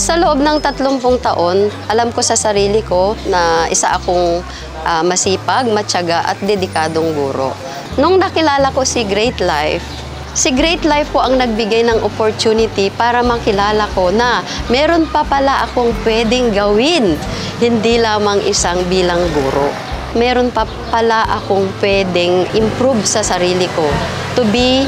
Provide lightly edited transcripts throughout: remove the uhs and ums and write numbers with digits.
Sa loob ng 30 taon, alam ko sa sarili ko na isa akong masipag, matyaga at dedikadong guro. Nung nakilala ko si Great Life po ang nagbigay ng opportunity para makilala ko na meron pa pala akong pwedeng gawin, hindi lamang isang bilang guro. Meron pa pala akong pwedeng improve sa sarili ko to be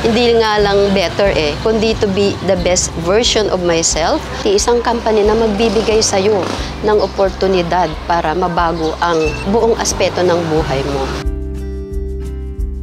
hindi nga lang better kundi to be the best version of myself. Isang company na magbibigay sa'yo ng oportunidad para mabago ang buong aspeto ng buhay mo.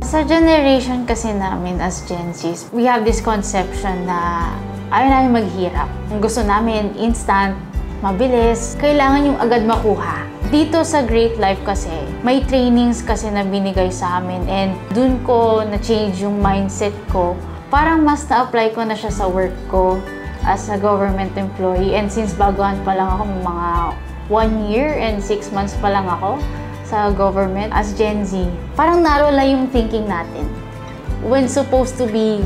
Sa generation kasi namin as Gen Zs, we have this conception na ayaw namin maghirap. Ang gusto namin, instant, mabilis, kailangan yung agad makuha. Dito sa Great Life kasi, may trainings kasi na binigay sa amin and dun ko na-change yung mindset ko. Parang mas na-apply ko na siya sa work ko as a government employee. And since baguhan pa lang ako, mga 1 year and 6 months pa lang ako sa government as Gen Z, parang naroon lang yung thinking natin. When supposed to be,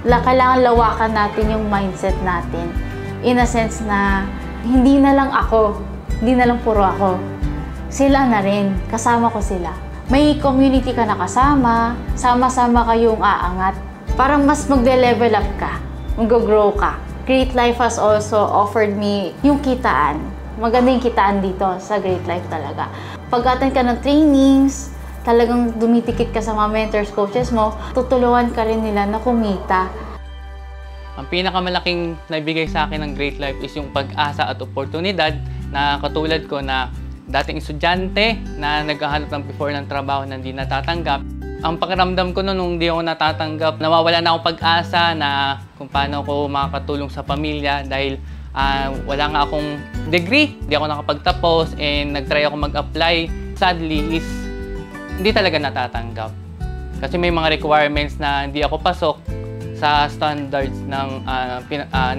kailangan lawakan natin yung mindset natin. In a sense na, hindi na lang ako, hindi na lang puro ako. Sila na rin, kasama ko sila. May community ka na kasama, sama-sama kayong aangat. Parang mas magde-level up ka, mag-grow ka. Great Life has also offered me yung kitaan. Maganda yung kitaan dito sa Great Life talaga. Pag-attend ka ng trainings, talagang dumitikit ka sa mga mentors, coaches mo, tutulungan ka rin nila na kumita. Ang pinakamalaking naibigay sa akin ng Great Life is yung pag-asa at oportunidad na katulad ko na dating estudyante na naghahanap ng before ng trabaho na hindi natatanggap. Ang pakiramdam ko nung hindi ako natatanggap, nawawala na akong pag-asa na kung paano ako makakatulong sa pamilya dahil wala nga akong degree, hindi ako nakapagtapos and nag-try ako mag-apply. Sadly is hindi talaga natatanggap. Kasi may mga requirements na hindi ako pasok sa standards ng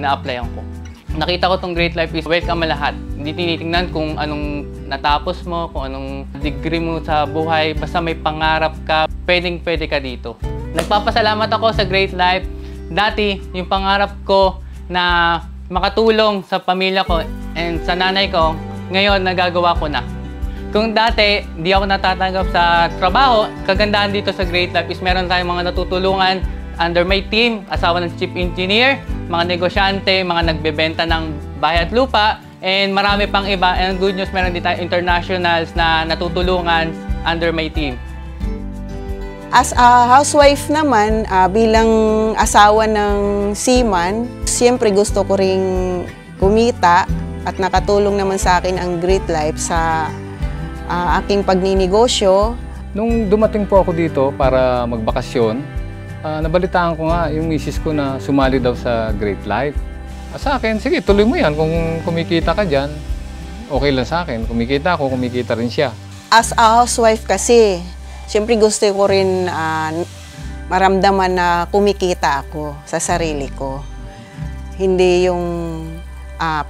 na-applyan ko. Nakita ko tong Great Life is welcome lahat. Hindi tinitingnan kung anong natapos mo, kung anong degree mo sa buhay. Basta may pangarap ka, pwedeng-pwede ka dito. Nagpapasalamat ako sa Great Life. Dati, yung pangarap ko na makatulong sa pamilya ko and sa nanay ko, ngayon nagagawa ko na. Kung dati, di ako natatanggap sa trabaho, kagandahan dito sa Great Life is meron tayong mga natutulungan under my team, asawa ng chief engineer, mga negosyante, mga nagbebenta ng bahay at lupa, and marami pang iba. And good news, meron din tayo internationals na natutulungan under my team. As a housewife naman, bilang asawa ng seaman, siyempre gusto ko ring kumita at nakatulong naman sa akin ang Great Life sa aking pagninegosyo. Nung dumating po ako dito para magbakasyon, nabalitaan ko nga yung misis ko na sumali daw sa Great Life. Sa akin, sige, tuloy mo yan. Kung kumikita ka dyan, okay lang sa akin. Kumikita ako, kumikita rin siya. As a housewife kasi, siyempre gusto ko rin maramdaman na kumikita ako sa sarili ko. Hindi yung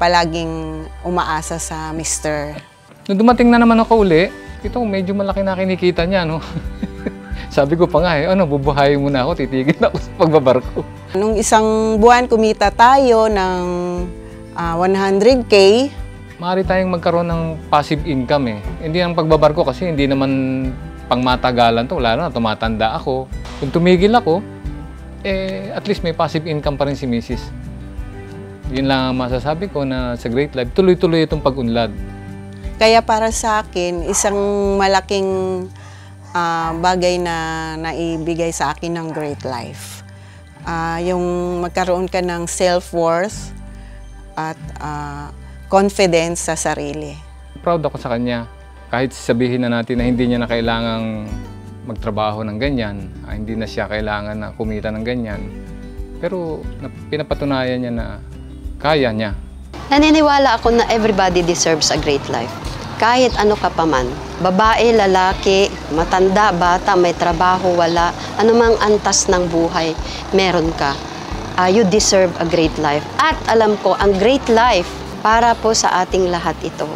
palaging umaasa sa mister. Nung dumating na naman ako uli, ito medyo malaki na kinikita niya, no? Sabi ko pa nga bubuhayin mo na ako, titigil na ako sa pagbabarko. Nung isang buwan, kumita tayo ng 100K. Maaari tayong magkaroon ng passive income Hindi ang pagbabarko kasi hindi naman pangmatagalan to, lalo na tumatanda ako. Kung tumigil ako, at least may passive income pa rin si Mrs. Yun lang ang masasabi ko na sa Great Life, tuloy-tuloy itong pag-unlad. Kaya para sa akin, isang malaking bagay na naibigay sa akin ng Great Life. Yung magkaroon ka ng self-worth at confidence sa sarili. Proud ako sa kanya. Kahit sabihin na natin na hindi niya na kailangang magtrabaho ng ganyan, hindi na siya kailangan na kumita ng ganyan, pero pinapatunayan niya na kaya niya. Naniniwala ako na everybody deserves a great life. Kahit ano ka pa man, babae, lalaki, matanda, bata, may trabaho, wala, anumang antas ng buhay, meron ka. You deserve a great life. At alam ko, ang great life, para po sa ating lahat ito.